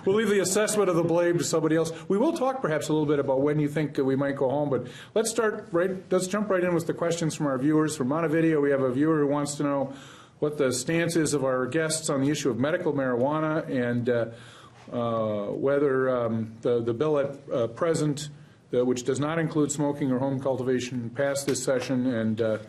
we'll leave the assessment of the blame to somebody else. We will talk perhaps a little bit about when you think we might go home, but let's jump right in with the questions from our viewers. From Montevideo, we have a viewer who wants to know what the stance is of our guests on the issue of medical marijuana and whether the bill at present, which does not include smoking or home cultivation, passed this session, and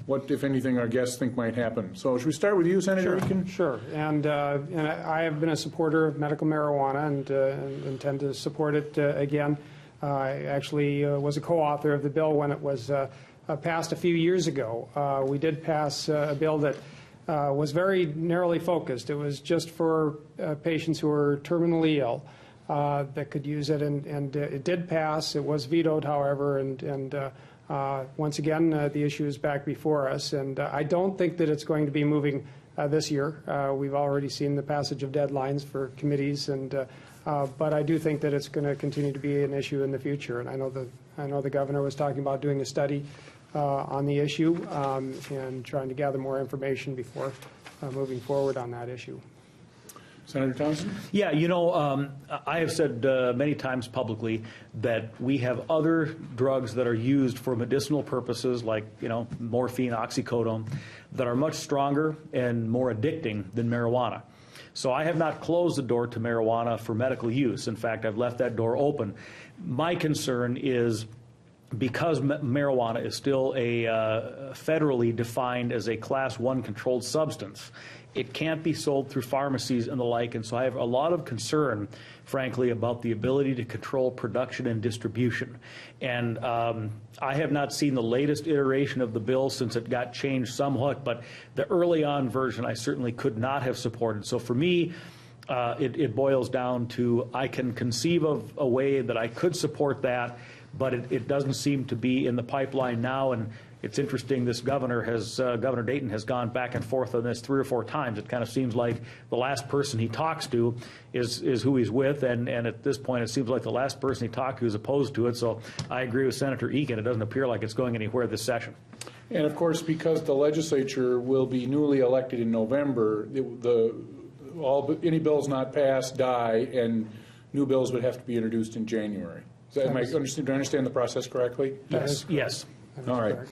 what, if anything, our guests think might happen. So should we start with you, Senator Eakin? Sure. And I have been a supporter of medical marijuana and intend to support it again. I actually was a co-author of the bill when it was passed a few years ago. We did pass a bill that was very narrowly focused. It was just for patients who were terminally ill that could use it, and it did pass. It was vetoed, however, and once again, the issue is back before us, and I don't think that it's going to be moving this year. We've already seen the passage of deadlines for committees, but I do think that it's going to continue to be an issue in the future. And I know the governor was talking about doing a study on the issue and trying to gather more information before moving forward on that issue. Senator Thompson? Yeah, you know, I have said many times publicly that we have other drugs that are used for medicinal purposes, like, you know, morphine, oxycodone, that are much stronger and more addicting than marijuana. So I have not closed the door to marijuana for medical use. In fact, I've left that door open. My concern is, because marijuana is still a federally defined as a Class 1 controlled substance, it can't be sold through pharmacies and the like, and so I have a lot of concern, frankly, about the ability to control production and distribution. And I have not seen the latest iteration of the bill since it got changed somewhat, but the early on version I certainly could not have supported. So for me, it boils down to, I can conceive of a way that I could support that, but it doesn't seem to be in the pipeline now. And it's interesting, this Governor Dayton has gone back and forth on this 3 or 4 times. It kind of seems like the last person he talks to is who he's with, and at this point it seems like the last person he talked to is opposed to it. So I agree with Senator Eakin. It doesn't appear like it's going anywhere this session. And of course, because the legislature will be newly elected in November, any bills not passed die, and new bills would have to be introduced in January. Do I understand the process correctly? Yes. All right.